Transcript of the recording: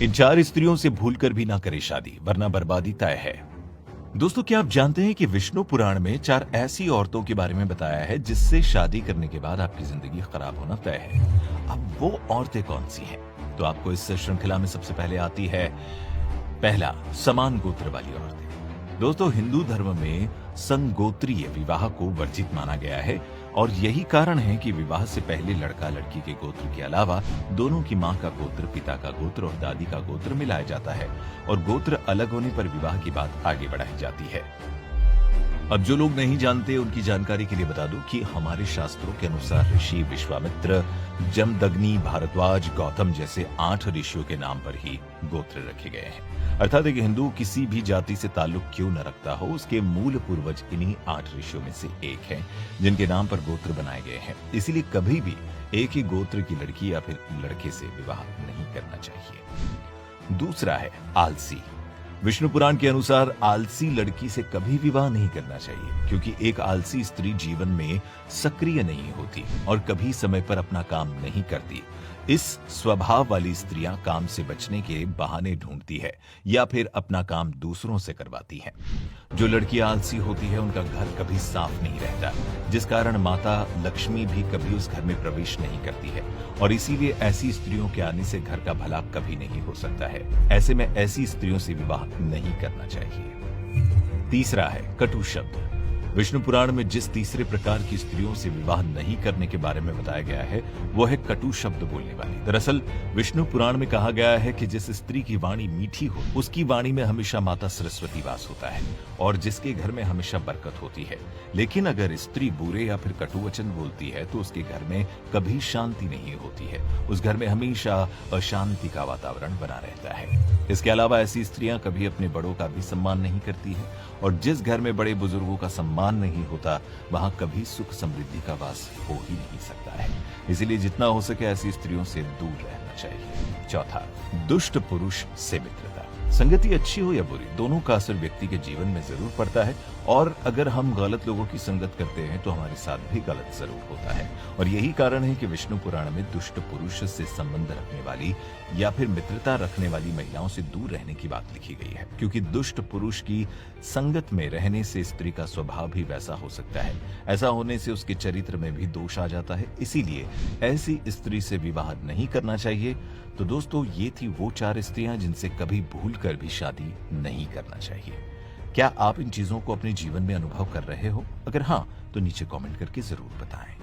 इन 4 स्त्रियों से भूलकर भी ना करे शादी, वरना बर्बादी तय है। दोस्तों, क्या आप जानते हैं कि विष्णु पुराण में 4 ऐसी औरतों के बारे में बताया है जिससे शादी करने के बाद आपकी जिंदगी खराब होना तय है। अब वो औरतें कौन सी हैं? तो आपको इस श्रृंखला में सबसे पहले आती है पहला, समान गोत्र वाली औरतें। दोस्तों, हिंदू धर्म में संगोत्रीय विवाह को वर्जित माना गया है और यही कारण है कि विवाह से पहले लड़का लड़की के गोत्र के अलावा दोनों की मां का गोत्र, पिता का गोत्र और दादी का गोत्र मिलाया जाता है और गोत्र अलग होने पर विवाह की बात आगे बढ़ाई जाती है। अब जो लोग नहीं जानते उनकी जानकारी के लिए बता दूं कि हमारे शास्त्रों के अनुसार ऋषि विश्वामित्र, जमदग्नि, भारद्वाज, गौतम जैसे 8 ऋषियों के नाम पर ही गोत्र रखे गए हैं। अर्थात एक हिंदू किसी भी जाति से ताल्लुक क्यों न रखता हो, उसके मूल पूर्वज इन्हीं 8 ऋषियों में से एक हैं जिनके नाम पर गोत्र बनाए गए हैं। इसीलिए कभी भी एक ही गोत्र की लड़की या फिर लड़के से विवाह नहीं करना चाहिए। दूसरा है आलसी। विष्णु पुराण के अनुसार आलसी लड़की से कभी विवाह नहीं करना चाहिए, क्योंकि एक आलसी स्त्री जीवन में सक्रिय नहीं होती और कभी समय पर अपना काम नहीं करती। इस स्वभाव वाली स्त्रियां काम से बचने के बहाने ढूंढती है या फिर अपना काम दूसरों से करवाती हैं। जो लड़की आलसी होती है उनका घर कभी साफ नहीं रहता, जिस कारण माता लक्ष्मी भी कभी उस घर में प्रवेश नहीं करती है और इसीलिए ऐसी स्त्रियों के आने से घर का भला कभी नहीं हो सकता है। ऐसे में ऐसी स्त्रियों से विवाह नहीं करना चाहिए। तीसरा है कटु शब्द। विष्णु पुराण में जिस तीसरे प्रकार की स्त्रियों से विवाह नहीं करने के बारे में बताया गया है वो है कटु शब्द बोलने वाली। दरअसल विष्णु पुराण में कहा गया है कि जिस स्त्री की वाणी मीठी हो उसकी वाणी में हमेशा माता सरस्वती वास होता है और जिसके घर में हमेशा बरकत होती है। लेकिन अगर स्त्री बुरे या फिर कटु वचन बोलती है तो उसके घर में कभी शांति नहीं होती है, उस घर में हमेशा अशांति का वातावरण बना रहता है। इसके अलावा ऐसी स्त्रियां कभी अपने बड़ों का भी सम्मान नहीं करती है और जिस घर में बड़े बुजुर्गों का सम्मान नहीं होता वहां कभी सुख समृद्धि का वास हो ही नहीं सकता है। इसलिए जितना हो सके ऐसी स्त्रियों से दूर रहना चाहिए। चौथा, दुष्ट पुरुष से मित्रता। संगति अच्छी हो या बुरी, दोनों का असर व्यक्ति के जीवन में जरूर पड़ता है और अगर हम गलत लोगों की संगत करते हैं तो हमारे साथ भी गलत जरूर होता है और यही कारण है कि विष्णु पुराण में दुष्ट पुरुष से संबंध रखने वाली या फिर मित्रता रखने वाली महिलाओं से दूर रहने की बात लिखी गई है, क्योंकि दुष्ट पुरुष की संगत में रहने से स्त्री का स्वभाव भी वैसा हो सकता है। ऐसा होने से उसके चरित्र में भी दोष आ जाता है, इसीलिए ऐसी स्त्री से विवाह नहीं करना चाहिए। तो दोस्तों, ये थी वो 4 स्त्रियां जिनसे कभी भूल कर भी शादी नहीं करना चाहिए। क्या आप इन चीजों को अपने जीवन में अनुभव कर रहे हो? अगर हाँ, तो नीचे कमेंट करके जरूर बताएं।